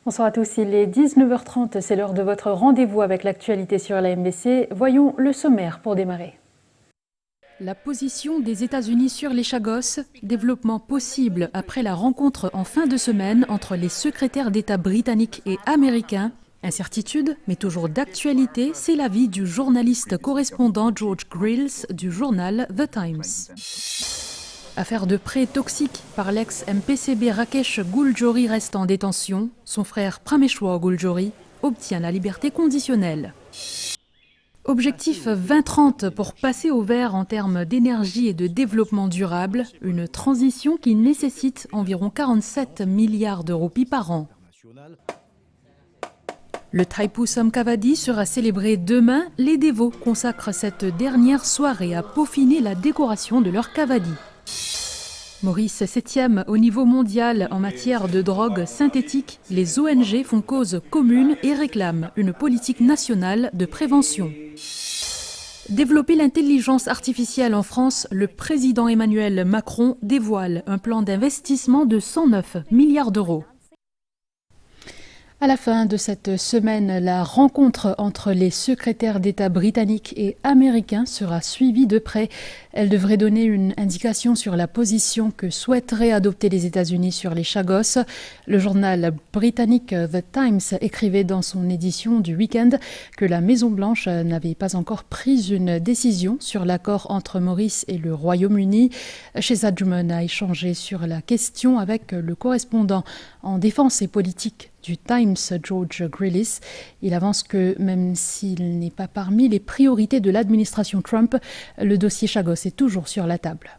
Bonsoir à tous, il est 19h30, c'est l'heure de votre rendez-vous avec l'actualité sur la MBC. Voyons le sommaire pour démarrer. La position des États-Unis sur les chagos, développement possible après la rencontre en fin de semaine entre les secrétaires d'État britanniques et américains. Incertitude, mais toujours d'actualité, c'est l'avis du journaliste correspondant George Grills du journal The Times. Affaire de prêts toxiques par l'ex-MPCB Rakesh Gooljaury reste en détention. Son frère Prameshwar Gooljaury obtient la liberté conditionnelle. Objectif 2030 pour passer au vert en termes d'énergie et de développement durable. Une transition qui nécessite environ 47 milliards de roupies par an. Le Thaipusam Kavadi sera célébré demain. Les dévots consacrent cette dernière soirée à peaufiner la décoration de leur Kavadi. Maurice 7e au niveau mondial en matière de drogue synthétique, les ONG font cause commune et réclament une politique nationale de prévention. Développer l'intelligence artificielle en France, le président Emmanuel Macron dévoile un plan d'investissement de 109 milliards d'euros. À la fin de cette semaine, la rencontre entre les secrétaires d'État britanniques et américains sera suivie de près. Elle devrait donner une indication sur la position que souhaiteraient adopter les États-Unis sur les chagos. Le journal britannique The Times écrivait dans son édition du week-end que la Maison-Blanche n'avait pas encore pris une décision sur l'accord entre Maurice et le Royaume-Uni. Shehzad Juman a échangé sur la question avec le correspondant en défense et politique du Times, George Grillis. Il avance que même s'il n'est pas parmi les priorités de l'administration Trump, le dossier chagos est toujours sur la table.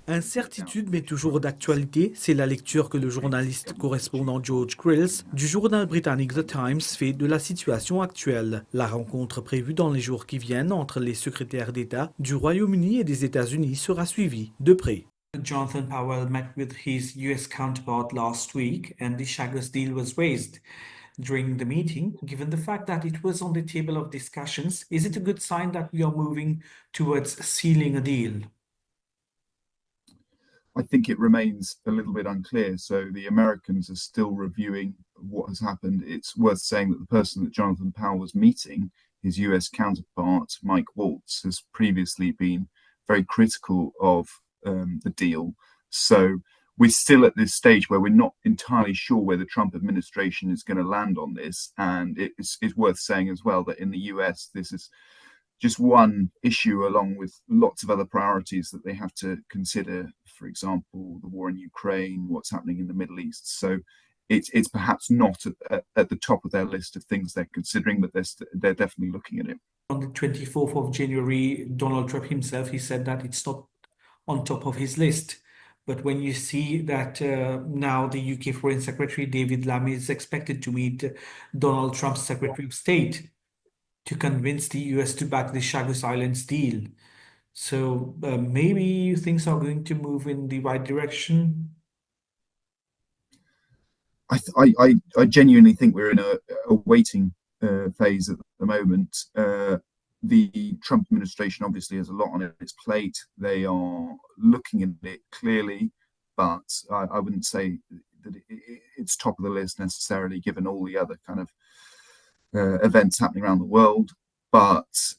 Incertitude, mais toujours d'actualité, c'est la lecture que le journaliste correspondant George Grills du journal britannique The Times fait de la situation actuelle. La rencontre prévue dans les jours qui viennent entre les secrétaires d'État du Royaume-Uni et des États-Unis sera suivie de près. Jonathan Powell met with his US counterpart last week and the chagos deal was raised. During the meeting, given the fact that it was on the table of discussions, is it a good sign that we are moving towards sealing a deal? I think it remains a little bit unclear. So the Americans are still reviewing what has happened. It's worth saying that the person that Jonathan Powell was meeting, his US counterpart, Mike Waltz, has previously been very critical of the deal. So we're still at this stage where we're not entirely sure where the Trump administration is going to land on this. And it's worth saying as well that in the US, this is just one issue along with lots of other priorities that they have to consider. For example, the war in Ukraine, what's happening in the Middle East. So it's perhaps not at the top of their list of things they're considering, but they're definitely looking at it. On the 24th of January, Donald Trump himself, he said that it's not on top of his list. But when you see that now the UK Foreign Secretary David Lammy is expected to meet Donald Trump's Secretary of State to convince the US to back the Chagos Islands deal. So maybe things are going to move in the right direction. I genuinely think we're in a waiting phase at the moment. The Trump administration obviously has a lot on its plate. They are looking at it clearly, but I wouldn't say that it's top of the list necessarily, given all the other kind of events happening around the world. But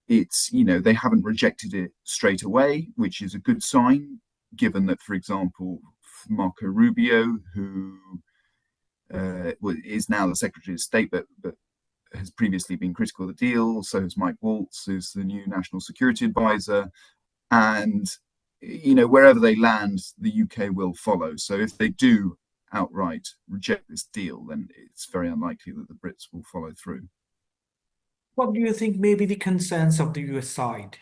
it's, they haven't rejected it straight away, which is a good sign, given that, for example, Marco Rubio, who is now the Secretary of State, but has previously been critical of the deal. So has Mike Waltz, who's the new national security advisor. And, wherever they land, the UK will follow. So if they do outright reject this deal, then it's very unlikely that the Brits will follow through. What do you think may be the concerns of the US side?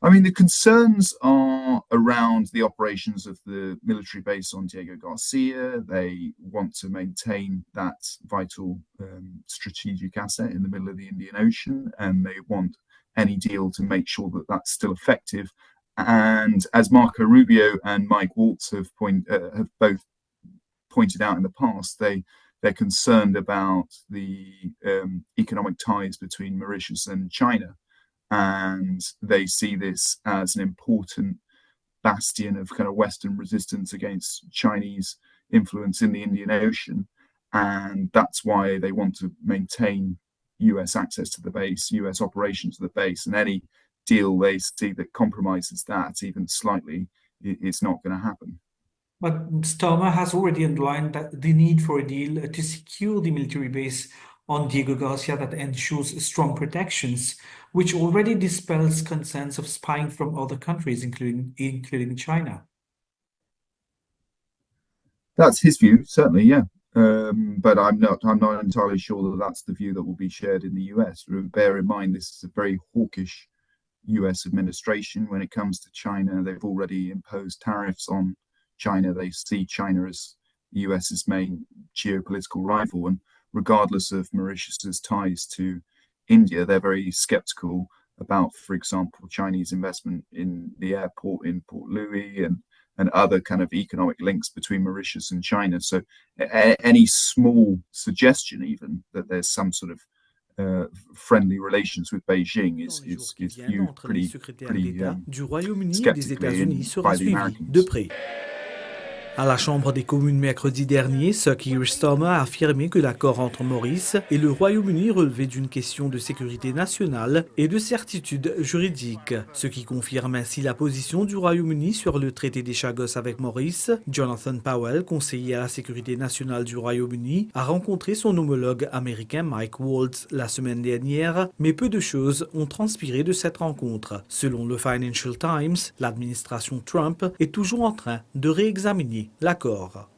I mean, the concerns are around the operations of the military base on Diego Garcia. They want to maintain that vital strategic asset in the middle of the Indian Ocean, and they want any deal to make sure that that's still effective. And as Marco Rubio and Mike Waltz have both pointed out in the past, they're concerned about the economic ties between Mauritius and China. And they see this as an important bastion of kind of Western resistance against Chinese influence in the Indian Ocean. And that's why they want to maintain US access to the base, US operations to the base, and any deal they see that compromises that even slightly, it's not going to happen. But Starmer has already underlined that the need for a deal to secure the military base on Diego Garcia that ensures strong protections, which already dispels concerns of spying from other countries, including China. That's his view, certainly, yeah. But I'm not entirely sure that that's the view that will be shared in the US. Bear in mind, this is a very hawkish US administration when it comes to China. They've already imposed tariffs on China. They see China as the US's main geopolitical rival. And regardless of Mauritius's ties to India, they're very skeptical about, for example, Chinese investment in the airport in Port Louis and other kind of economic links between Mauritius and China. So any small suggestion even that there's some sort of friendly relations with Beijing is viewed pretty du Royaume-Uni et des États-Unis sera by the suivi Americans. de près. À la Chambre des communes mercredi dernier, Sir Keir Starmer a affirmé que l'accord entre Maurice et le Royaume-Uni relevait d'une question de sécurité nationale et de certitude juridique, ce qui confirme ainsi la position du Royaume-Uni sur le traité des chagos avec Maurice. Jonathan Powell, conseiller à la sécurité nationale du Royaume-Uni, a rencontré son homologue américain Mike Waltz la semaine dernière, mais peu de choses ont transpiré de cette rencontre. Selon le Financial Times, l'administration Trump est toujours en train de réexaminer l'accord.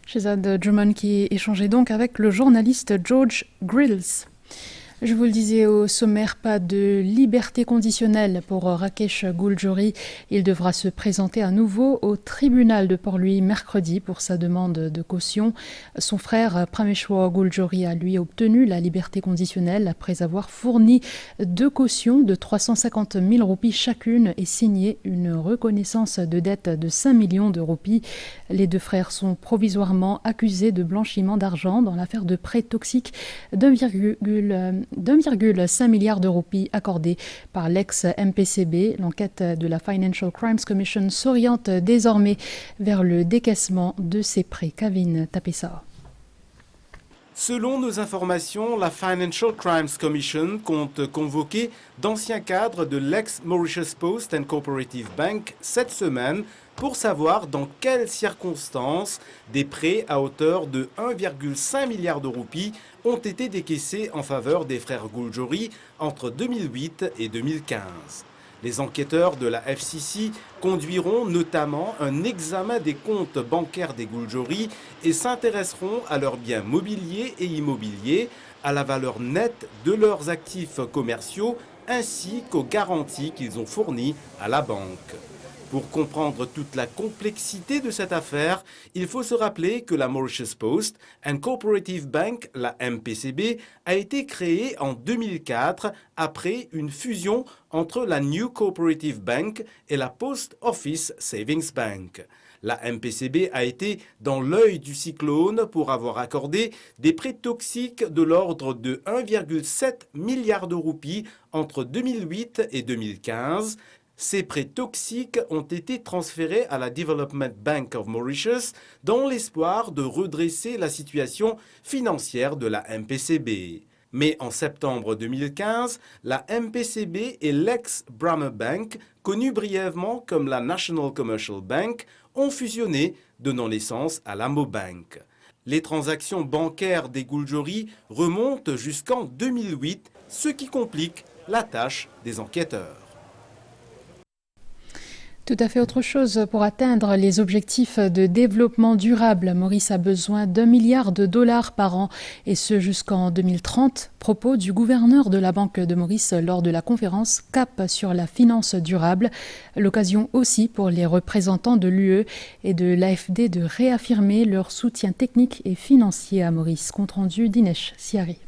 Shehzad Drummond qui échangeait donc avec le journaliste George Grills. Je vous le disais au sommaire, pas de liberté conditionnelle pour Rakesh Gooljaury. Il devra se présenter à nouveau au tribunal de Port-Louis mercredi pour sa demande de caution. Son frère Prameshwar Gooljaury a lui obtenu la liberté conditionnelle après avoir fourni 2 cautions de 350 000 roupies chacune et signé une reconnaissance de dette de 5 millions de roupies. Les 2 frères sont provisoirement accusés de blanchiment d'argent dans l'affaire de prêts toxiques d'1,5 milliard de roupies accordées par l'ex-MPCB. L'enquête de la Financial Crimes Commission s'oriente désormais vers le décaissement de ces prêts. Kavin Tapessa. Selon nos informations, la Financial Crimes Commission compte convoquer d'anciens cadres de l'ex-Mauritius Post and Cooperative Bank cette semaine pour savoir dans quelles circonstances des prêts à hauteur de 1,5 milliard de roupies ont été décaissés en faveur des frères Gooljaury entre 2008 et 2015. Les enquêteurs de la FCC conduiront notamment un examen des comptes bancaires des Gooljaury et s'intéresseront à leurs biens mobiliers et immobiliers, à la valeur nette de leurs actifs commerciaux ainsi qu'aux garanties qu'ils ont fournies à la banque. Pour comprendre toute la complexité de cette affaire, il faut se rappeler que la Mauritius Post and Cooperative Bank, la MPCB, a été créée en 2004 après une fusion entre la New Cooperative Bank et la Post Office Savings Bank. La MPCB a été dans l'œil du cyclone pour avoir accordé des prêts toxiques de l'ordre de 1,7 milliard de roupies entre 2008 et 2015. Ces prêts toxiques ont été transférés à la Development Bank of Mauritius dans l'espoir de redresser la situation financière de la MPCB. Mais en septembre 2015, la MPCB et l'ex-Bremer Bank, connue brièvement comme la National Commercial Bank, ont fusionné, donnant naissance à la Mobank. Les transactions bancaires des Gooljaury remontent jusqu'en 2008, ce qui complique la tâche des enquêteurs. Tout à fait autre chose. Pour atteindre les objectifs de développement durable, Maurice a besoin d'1 milliard de dollars par an, et ce jusqu'en 2030. Propos du gouverneur de la Banque de Maurice lors de la conférence Cap sur la finance durable. L'occasion aussi pour les représentants de l'UE et de l'AFD de réaffirmer leur soutien technique et financier à Maurice. Compte rendu d'Inesh Siari.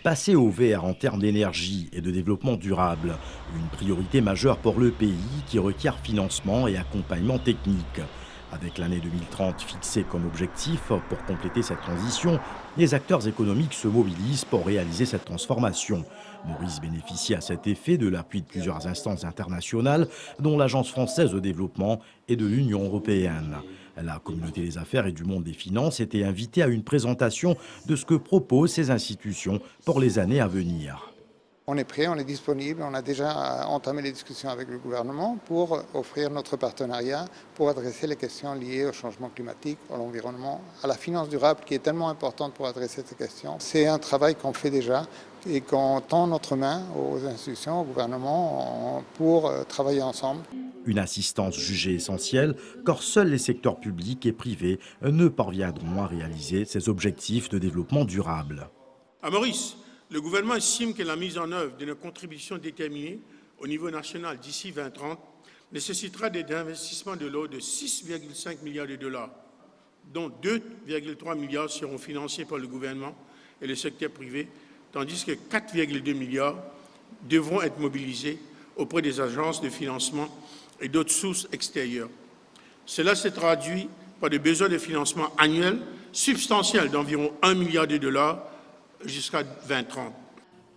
Passer au vert en termes d'énergie et de développement durable, une priorité majeure pour le pays qui requiert financement et accompagnement technique. Avec l'année 2030 fixée comme objectif pour compléter cette transition, les acteurs économiques se mobilisent pour réaliser cette transformation. Maurice bénéficie à cet effet de l'appui de plusieurs instances internationales, dont l'Agence française de développement et de l'Union européenne. La communauté des affaires et du monde des finances était invitée à une présentation de ce que proposent ces institutions pour les années à venir. On est prêt, on est disponible, on a déjà entamé les discussions avec le gouvernement pour offrir notre partenariat pour adresser les questions liées au changement climatique, à l'environnement, à la finance durable qui est tellement importante pour adresser ces questions. C'est un travail qu'on fait déjà et qu'on tend notre main aux institutions, au gouvernement pour travailler ensemble. Une assistance jugée essentielle car seuls les secteurs publics et privés ne parviendront à réaliser ces objectifs de développement durable. À Maurice, le gouvernement estime que la mise en œuvre d'une contribution déterminée au niveau national d'ici 2030 nécessitera des investissements de l'ordre de 6,5 milliards de dollars, dont 2,3 milliards seront financés par le gouvernement et le secteur privé, tandis que 4,2 milliards devront être mobilisés auprès des agences de financement et d'autres sources extérieures. Cela se traduit par des besoins de financement annuels substantiels d'environ 1 milliard de dollars jusqu'à 2030.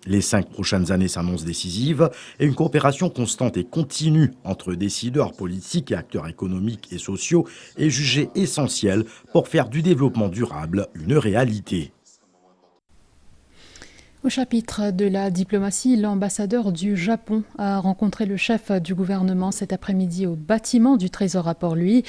Les 5 prochaines années s'annoncent décisives et une coopération constante et continue entre décideurs politiques et acteurs économiques et sociaux est jugée essentielle pour faire du développement durable une réalité. Au chapitre de la diplomatie, l'ambassadeur du Japon a rencontré le chef du gouvernement cet après-midi au bâtiment du Trésor à Port-Louis.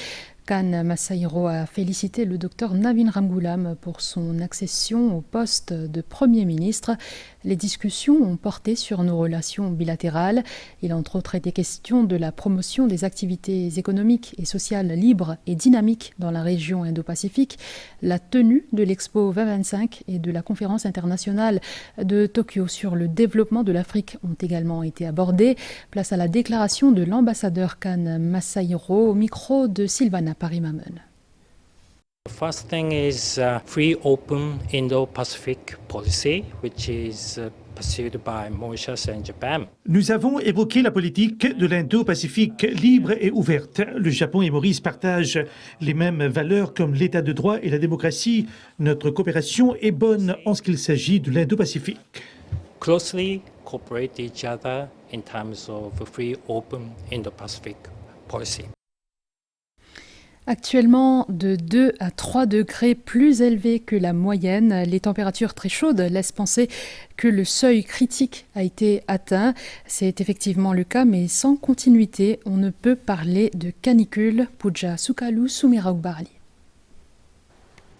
Kan Masahiro a félicité le docteur Navin Ramgoolam pour son accession au poste de Premier ministre. Les discussions ont porté sur nos relations bilatérales. Il a entre autres été question de la promotion des activités économiques et sociales libres et dynamiques dans la région Indo-Pacifique, la tenue de l'Expo 2025 et de la conférence internationale de Tokyo sur le développement de l'Afrique ont également été abordées. Place à la déclaration de l'ambassadeur Kan Masahiro au micro de Sylvana Parimamen. The first thing is free, open Indo-Pacific policy, which is pursued by Mauritius and Japan. Nous avons évoqué la politique de l'Indo-Pacifique libre et ouverte. Le Japon et Maurice partagent les mêmes valeurs comme l'état de droit et la démocratie. Notre coopération est bonne en ce qu'il s'agit de l'Indo-Pacifique. Closely cooperate each other in terms of a free, open Indo-Pacific policy. Actuellement, de 2 à 3 degrés plus élevés que la moyenne, les températures très chaudes laissent penser que le seuil critique a été atteint. C'est effectivement le cas, mais sans continuité, on ne peut parler de canicule. Puja Sukalu Sumiraug Barali.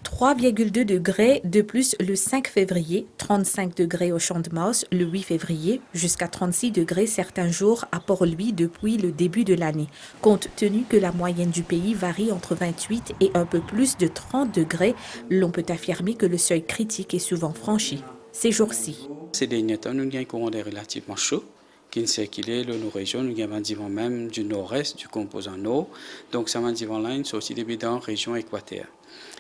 3,2 degrés de plus le 5 février, 35 degrés au Champ de Mars le 8 février, jusqu'à 36 degrés certains jours à Port-Louis depuis le début de l'année. Compte tenu que la moyenne du pays varie entre 28 et un peu plus de 30 degrés, l'on peut affirmer que le seuil critique est souvent franchi ces jours-ci. Ces derniers temps, nous avons un courant d'air relativement chaud qui circulait dans nos régions. Nous avons un divan même du nord-est, du composant nord. Donc, ça divan-là, c'est aussi des dans la région équatoriale.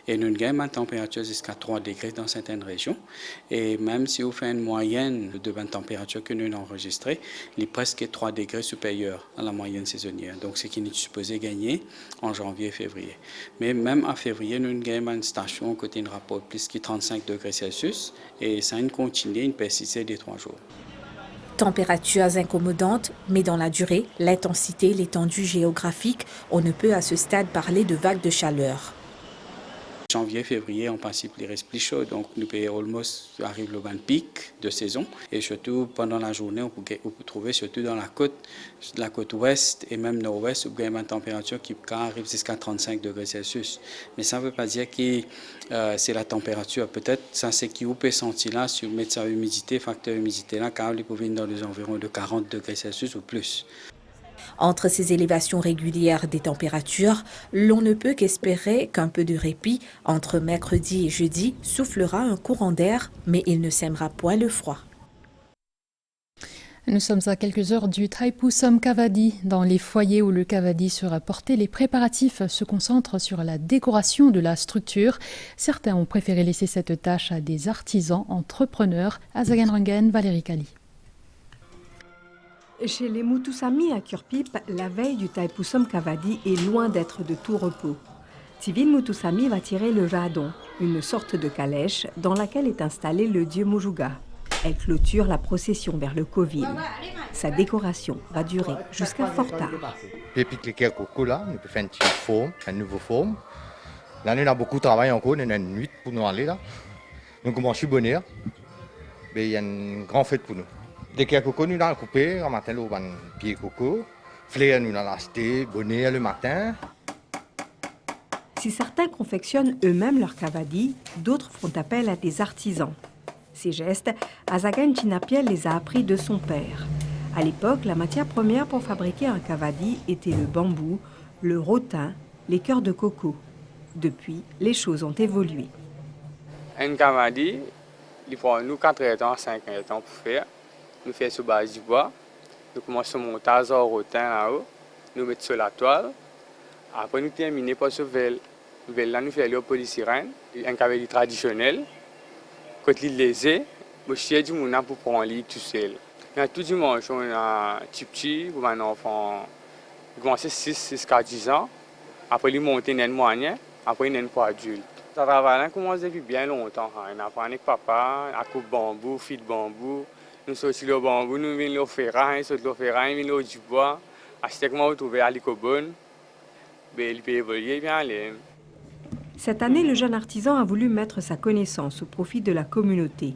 Et nous avons une température jusqu'à 3 degrés dans certaines régions. Et même si on fait une moyenne de bonne température que nous avons enregistrée, il est presque 3 degrés supérieur à la moyenne saisonnière. Donc, c'est ce qui est supposé gagner en janvier et février. Mais même en février, nous avons une station côté un rapport plus que 35 degrés Celsius. Et ça continue, une persistance des 3 jours. Températures incommodantes, mais dans la durée, l'intensité, l'étendue géographique, on ne peut à ce stade parler de vagues de chaleur. Janvier, février, en principe, il reste plus chaud. Donc, nous pouvons arriver le bon pic de saison. Et surtout, pendant la journée, on peut trouver, surtout dans la côte ouest et même nord-ouest, où il y a une température qui arrive jusqu'à 35 degrés Celsius. Mais ça ne veut pas dire que c'est la température. Peut-être, ça c'est qui vous peut sentir là, si vous mettez sa humidité, facteur humidité là, car il peut venir dans les environs de 40 degrés Celsius ou plus. Entre ces élévations régulières des températures, l'on ne peut qu'espérer qu'un peu de répit entre mercredi et jeudi soufflera un courant d'air, mais il ne sèmera point le froid. Nous sommes à quelques heures du Thaipusam Kavadi. Dans les foyers où le Kavadi sera porté, les préparatifs se concentrent sur la décoration de la structure. Certains ont préféré laisser cette tâche à des artisans entrepreneurs. Azaganrangen, Valérie Kali. Chez les Mutusami à Kurpip, la veille du Thaipusam Kavadi est loin d'être de tout repos. Sivine Mutusami va tirer le jadon, une sorte de calèche dans laquelle est installé le dieu Mujuga. Elle clôture la procession vers le Covid. Sa décoration va durer jusqu'à fort tard. Depuis que coco là, on peut faire une nouvelle forme. Là, on a beaucoup de travail encore, on a une nuit pour nous aller là. Donc, comment je suis bonheur, il y a une grande fête pour nous. Dès qu'il y a coco, nous allons couper, on matin, on va pied coco. Fleur, nous allons acheter, bonheur le matin. Si certains confectionnent eux-mêmes leur cavadi, d'autres font appel à des artisans. Ces gestes, Azagan Chinapiel les a appris de son père. À l'époque, la matière première pour fabriquer un cavadi était le bambou, le rotin, les cœurs de coco. Depuis, les choses ont évolué. Un cavadi, il faut nous 4 ans, 5 ans pour faire. Nous faisons sur base du bois. Nous commençons à monter au rotin là-haut. Nous mettons sur la toile. Après, nous terminons par ce vel. Là, nous faisons le polysirène, un cavadi traditionnel. Quand il les est, je suis du monde pour prendre un lit tout seul. Il y a tout dimanche, on a un petit, pour un enfant, il commence à 6 à 10 ans. Après, il monte une moyenne, après, il est pour adulte. Ça travaille commence depuis bien longtemps. On apprend avec papa, à coupe bambou, fil de bambou. Nous sortons le bambou, nous venons le ferraille, nous sortons le ferraille, nous venons du bois. À chaque moment, vous trouvez à l'icobone. Il peut évoluer bien aller. Cette année, le jeune artisan a voulu mettre sa connaissance au profit de la communauté.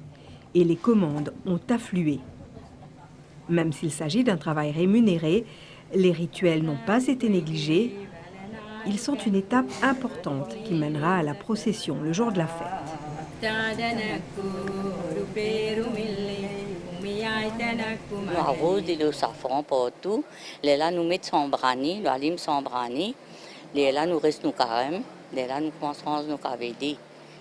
Et les commandes ont afflué. Même s'il s'agit d'un travail rémunéré, les rituels n'ont pas été négligés. Ils sont une étape importante qui mènera à la procession le jour de la fête. Nous arrosons le safran partout. Là, nous mettons son brani, nous allumons son brani. Là, nous restons carême. Là, nous commençons nos cavadi.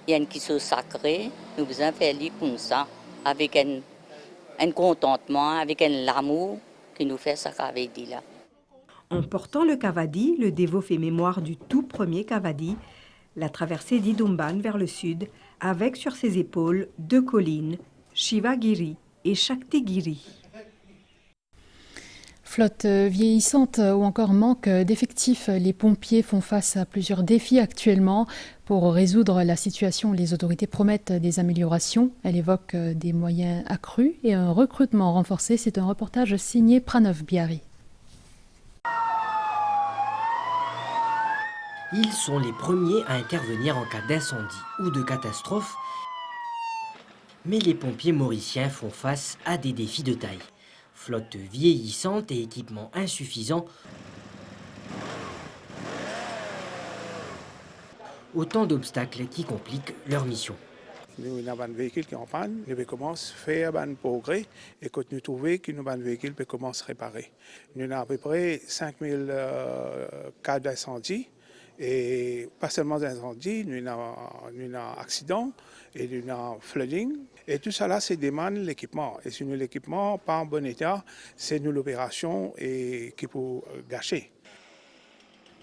Il y a une qui se sacrée. Nous besoin faire comme ça, avec un contentement, avec un l'amour qui nous fait ce cavadi là. En portant le cavadi, le dévot fait mémoire du tout premier cavadi, la traversée d'Idumban vers le sud, avec sur ses épaules 2 collines, Shivagiri et Shaktigiri. Flotte vieillissante ou encore manque d'effectifs, les pompiers font face à plusieurs défis actuellement. Pour résoudre la situation, les autorités promettent des améliorations. Elles évoquent des moyens accrus et un recrutement renforcé. C'est un reportage signé Pranav Biari. Ils sont les premiers à intervenir en cas d'incendie ou de catastrophe. Mais les pompiers mauriciens font face à des défis de taille. Flotte vieillissante et équipements insuffisants. Autant d'obstacles qui compliquent leur mission. Nous avons un véhicule qui est en panne, nous commençons à faire un progrès et quand nous trouvons que nous avons un véhicule qui commence à réparer. Nous avons à peu près 5000 cas d'incendie et pas seulement d'incendie, nous avons accident et nous avons flooding. Et tout ça là, c'est demande l'équipement. Et si nous l'équipement pas en bon état, c'est nous l'opération qui peut gâcher.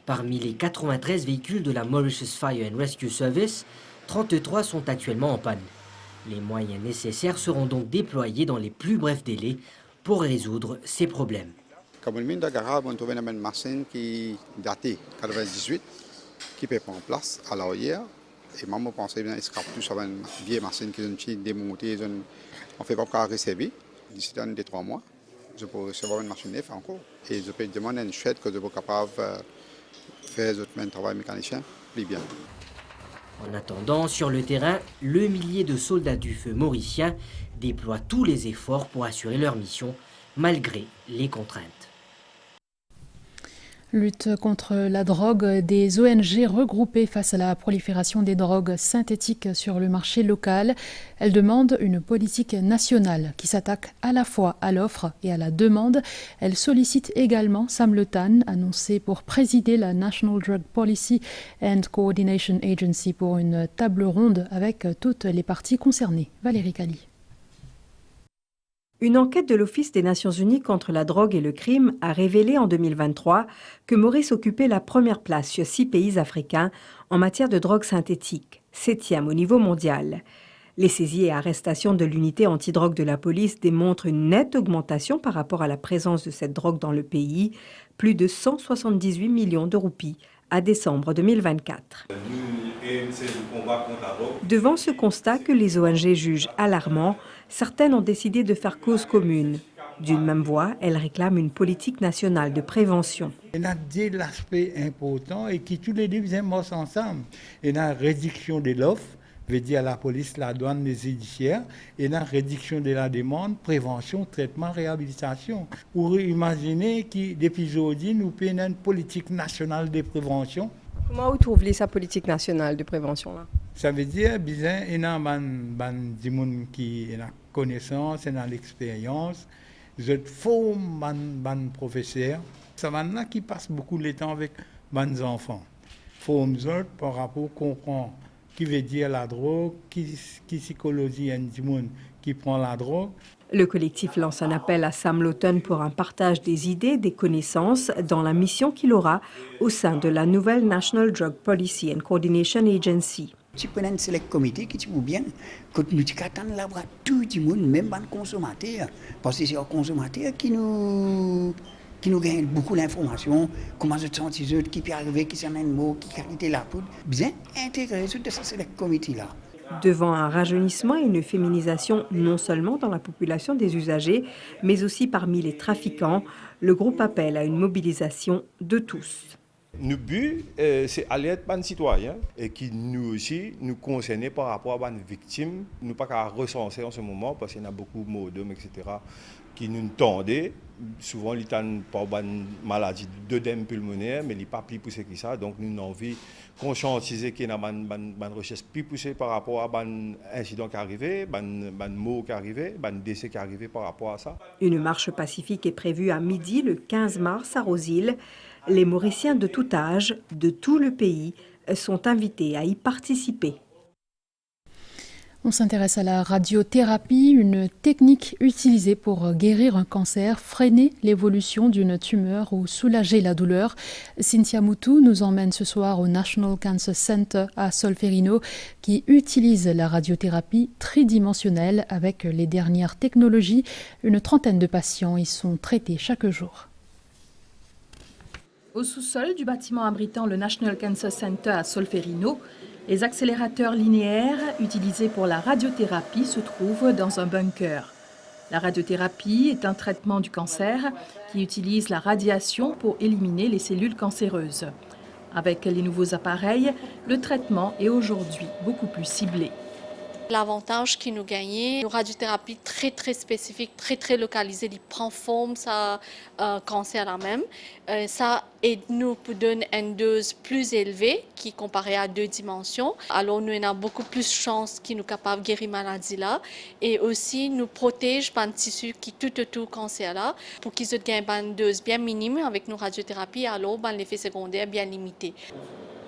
Parmi les 93 véhicules de la Mauritius Fire and Rescue Service, 33 sont actuellement en panne. Les moyens nécessaires seront donc déployés dans les plus brefs délais pour résoudre ces problèmes. Comme le mine de garage, on trouve une machine qui datée 98, qui peut prendre place à l'arrière. Et moi, je pensais bien scraper tout ça, une vieille machine qui est démontée, on ne fait pas encore recevoir. D'ici dans 2-3 mois, je peux recevoir une machine neuve encore. Et je peux demander une chouette que je suis capable de faire un travail mécanicien plus bien. En attendant, sur le terrain, le millier de soldats du feu mauriciens déploient tous les efforts pour assurer leur mission, malgré les contraintes. Lutte contre la drogue, des ONG regroupées face à la prolifération des drogues synthétiques sur le marché local. Elles demandent une politique nationale qui s'attaque à la fois à l'offre et à la demande. Elles sollicitent également Sam Le Tan, annoncé pour présider la National Drug Policy and Coordination Agency pour une table ronde avec toutes les parties concernées. Valérie Cali. Une enquête de l'Office des Nations Unies contre la drogue et le crime a révélé en 2023 que Maurice occupait la première place sur 6 pays africains en matière de drogue synthétique, 7e au niveau mondial. Les saisies et arrestations de l'unité antidrogue de la police démontrent une nette augmentation par rapport à la présence de cette drogue dans le pays, plus de 178 millions de roupies, à décembre 2024. Devant ce constat que les ONG jugent alarmant, certaines ont décidé de faire cause commune. D'une même voix, elles réclament une politique nationale de prévention. Il y a deux aspects importants et qui tous les deux viennent ensemble. Il y a la réduction de l'offre, veut dire la police, la douane, les judiciaires, et la réduction de la demande, prévention, traitement, réhabilitation. Pour imaginer que depuis aujourd'hui, nous payons une politique nationale de prévention. Comment vous trouvez sa politique nationale de prévention là? Ça veut dire qu'il y a des gens qui ont la connaissance, ont l'expérience. Je forme des professeurs. C'est maintenant qui passe beaucoup de temps avec les enfants. Forme par rapport à comprendre qui veut dire la drogue, qui psychologie un monde qui prend la drogue. Le collectif lance un appel à Sam Lawton pour un partage des idées, des connaissances dans la mission qu'il aura au sein de la nouvelle National Drug Policy and Coordination Agency. Tu peux un select committee qui vous bien quand nous attendons là tout le monde, même les consommateurs, parce que c'est les consommateurs qui nous gagnent beaucoup d'informations, comment se sentent les autres, qui peut arriver, qui s'en mot, qui qualité la poudre, bien intégrer ce select committee là. Devant un rajeunissement et une féminisation non seulement dans la population des usagers, mais aussi parmi les trafiquants, le groupe appelle à une mobilisation de tous. Notre but, c'est aller être des citoyens et qui nous aussi nous concernent par rapport à des victimes. Nous ne pouvons pas recenser en ce moment parce qu'il y a beaucoup de mots-d'hommes, etc. qui nous tendaient. Souvent, ils ont pas une maladie d'œdème pulmonaire, mais ils ne sont pas plus poussés que ça. Donc, nous avons envie de conscientiser qu'il y a une recherche plus poussée par rapport à un incident qui est arrivé, un mot qui est arrivé, un décès qui est arrivé par rapport à ça. Une marche pacifique est prévue à midi le 15 mars à Rosille. Les Mauriciens de tout âge, de tout le pays, sont invités à y participer. On s'intéresse à la radiothérapie, une technique utilisée pour guérir un cancer, freiner l'évolution d'une tumeur ou soulager la douleur. Cynthia Moutou nous emmène ce soir au National Cancer Center à Solferino qui utilise la radiothérapie tridimensionnelle avec les dernières technologies. Une trentaine de patients y sont traités chaque jour. Au sous-sol du bâtiment abritant le National Cancer Center à Solferino, les accélérateurs linéaires utilisés pour la radiothérapie se trouvent dans un bunker. La radiothérapie est un traitement du cancer qui utilise la radiation pour éliminer les cellules cancéreuses. Avec les nouveaux appareils, le traitement est aujourd'hui beaucoup plus ciblé. L'avantage qui nous gagne, une radiothérapie très spécifique, très localisée, qui prend forme ça cancer là même. Ça nous donne une dose plus élevée qui comparée à 2 dimensions. Alors nous avons beaucoup plus de chances qu'ils nous capables de guérir maladie là et aussi nous protège par un tissu qui tout cancer là pour qu'ils aient une dose bien minime avec nos radiothérapies alors l'effet secondaire bien limité.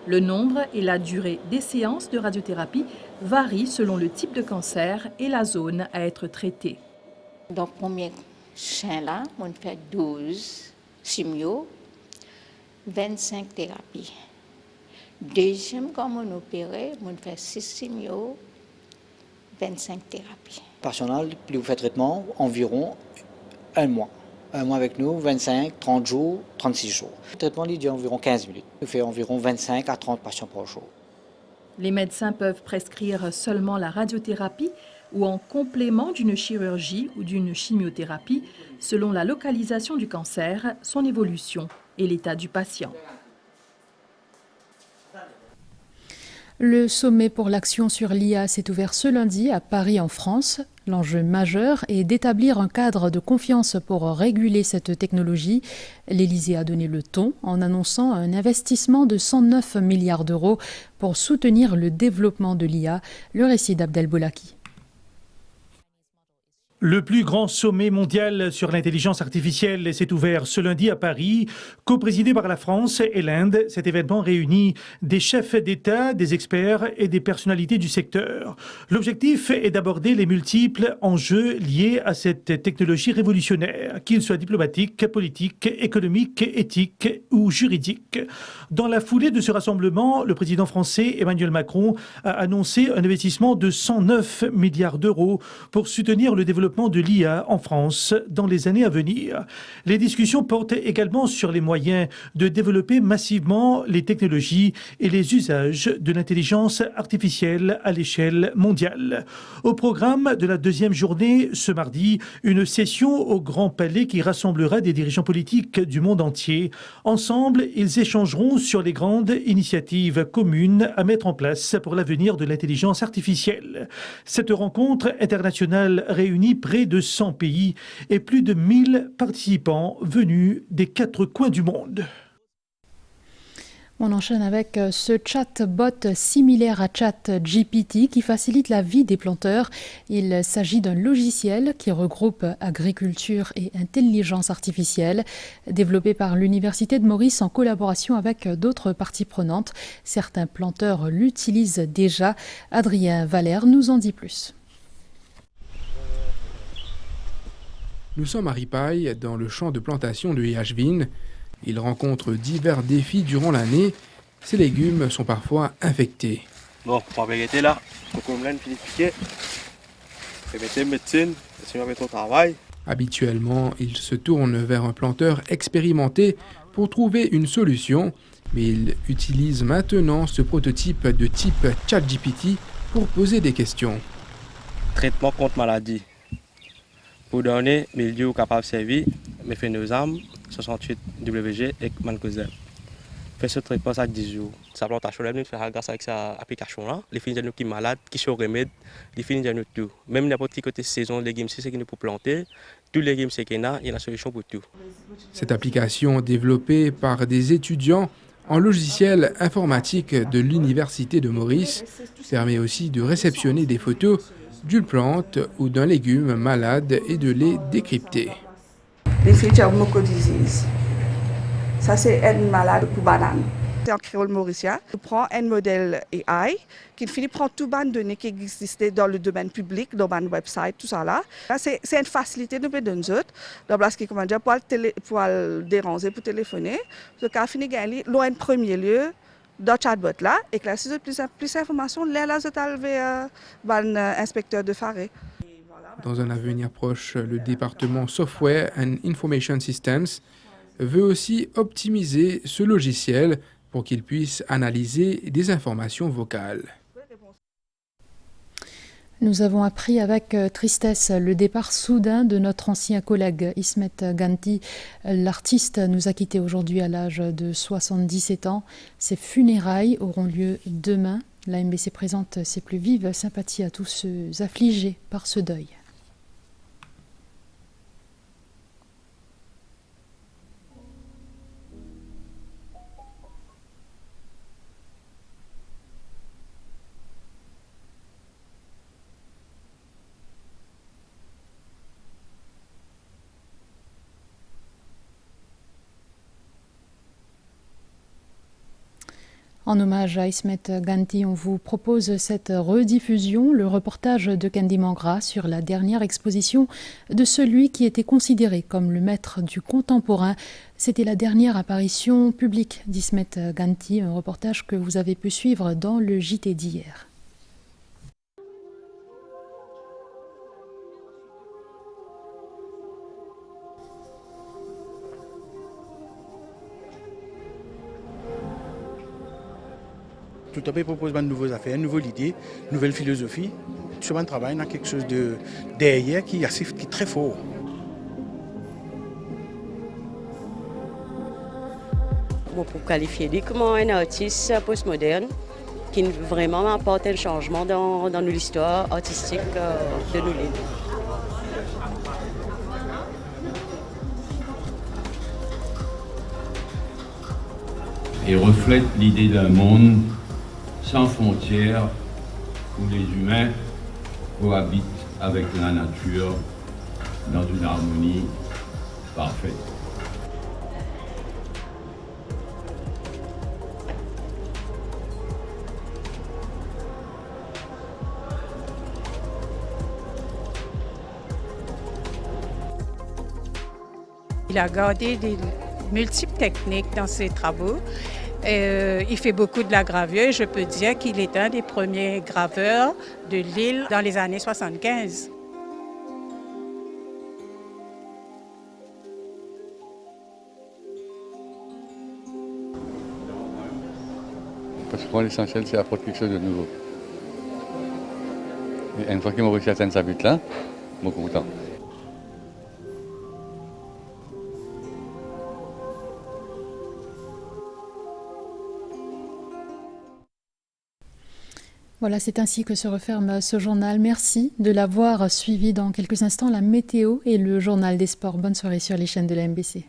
Le nombre et la durée des séances de radiothérapie varient selon le type de cancer et la zone à être traitée. Donc, premier chien là, on fait 12 chimio, 25 thérapies. Deuxième, comme on opère, on fait 6 chimio, 25 thérapies. Personnel, plus vous faites traitement, environ 1 mois. 1 mois avec nous, 25, 30 jours, 36 jours. Le traitement il dure environ 15 minutes. On fait environ 25 à 30 patients par jour. Les médecins peuvent prescrire seulement la radiothérapie ou en complément d'une chirurgie ou d'une chimiothérapie selon la localisation du cancer, son évolution et l'état du patient. Le sommet pour l'action sur l'IA s'est ouvert ce lundi à Paris en France. L'enjeu majeur est d'établir un cadre de confiance pour réguler cette technologie. L'Élysée a donné le ton en annonçant un investissement de 109 milliards d'euros pour soutenir le développement de l'IA. Le récit d'Abdel Boulaki. Le plus grand sommet mondial sur l'intelligence artificielle s'est ouvert ce lundi à Paris, coprésidé par la France et l'Inde. Cet événement réunit des chefs d'État, des experts et des personnalités du secteur. L'objectif est d'aborder les multiples enjeux liés à cette technologie révolutionnaire, qu'ils soient diplomatiques, politiques, économiques, éthiques ou juridiques. Dans la foulée de ce rassemblement, le président français Emmanuel Macron a annoncé un investissement de 109 milliards d'euros pour soutenir le développement développement de l'IA en France dans les années à venir. Les discussions portent également sur les moyens de développer massivement les technologies et les usages de l'intelligence artificielle à l'échelle mondiale. Au programme de la deuxième journée, ce mardi, une session au Grand Palais qui rassemblera des dirigeants politiques du monde entier. Ensemble, ils échangeront sur les grandes initiatives communes à mettre en place pour l'avenir de l'intelligence artificielle. Cette rencontre internationale réunit près de 100 pays et plus de 1000 participants venus des 4 coins du monde. On enchaîne avec ce chatbot similaire à ChatGPT qui facilite la vie des planteurs. Il s'agit d'un logiciel qui regroupe agriculture et intelligence artificielle, développé par l'Université de Maurice en collaboration avec d'autres parties prenantes. Certains planteurs l'utilisent déjà. Adrien Valère nous en dit plus. Nous sommes à Ripaille, dans le champ de plantation de Yashvin. Il rencontre divers défis durant l'année. Ses légumes sont parfois infectés. Bon, on va arrêter là. Comme là, une piqué. C'est médecine, c'est un travail. Habituellement, il se tourne vers un planteur expérimenté pour trouver une solution, mais il utilise maintenant ce prototype de type ChatGPT pour poser des questions. Traitement contre maladie. Pour donner milieu capable de servir, méphénosame, 68 WG et mancozeb. Fait ce traitement ça 10 jours. Sa plantation là, nous fait grâce avec cette application là, les filles qui sont malades, qui sont remèdes, les filles de tout. Même n'importe quel côté saison légumes, c'est ce qu'il nous pour planter, tous les légumes c'est qu'il y a la solution pour tout. Cette application développée par des étudiants en logiciel informatique de l'Université de Maurice permet aussi de réceptionner des photos d'une plante ou d'un légume malade et de les décrypter. Les features mucodisease. Ça, c'est une maladie pour banane. C'est en créole mauricien. On prend un modèle AI qui finit par prendre tout ban de données qui existaient dans le domaine public, dans le website, tout ça là. C'est une facilité de nous autres. Dans place qui comment dire pour déranger, pour téléphoner. Ce cas finit gagner loin de premier lieu dans le chatbot là et que là si vous avez plus d'informations, là vous avez un inspecteur de frere. Dans un avenir proche, le département Software and Information Systems veut aussi optimiser ce logiciel pour qu'il puisse analyser des informations vocales. Nous avons appris avec tristesse le départ soudain de notre ancien collègue Ismet Ganti. L'artiste nous a quittés aujourd'hui à l'âge de 77 ans. Ses funérailles auront lieu demain. La MBC présente ses plus vives sympathies à tous ceux affligés par ce deuil. En hommage à Ismet Ganti, on vous propose cette rediffusion, le reportage de Candy Mangra sur la dernière exposition de celui qui était considéré comme le maître du contemporain. C'était la dernière apparition publique d'Ismet Ganti, un reportage que vous avez pu suivre dans le JT d'hier. Tout à fait propose de nouvelles affaires, une nouvelle idée, une nouvelle philosophie. Sur un travail, on a quelque chose de derrière qui est très fort. Bon, pour qualifier lui comme un artiste postmoderne qui vraiment apporte un changement dans l'histoire artistique de nos livres. Et reflète l'idée d'un monde sans frontières, où les humains cohabitent avec la nature dans une harmonie parfaite. Il a gardé des multiples techniques dans ses travaux. Il fait beaucoup de la gravure. Je peux dire qu'il est un des premiers graveurs de l'île dans les années 75. Parce que pour moi, l'essentiel, c'est apporter quelque chose de nouveau. Et une fois qu'ils m'ont réussi à atteindre sa but-là, je suis content. Voilà, c'est ainsi que se referme ce journal. Merci de l'avoir suivi. Dans quelques instants, la météo et le journal des sports. Bonne soirée sur les chaînes de la MBC.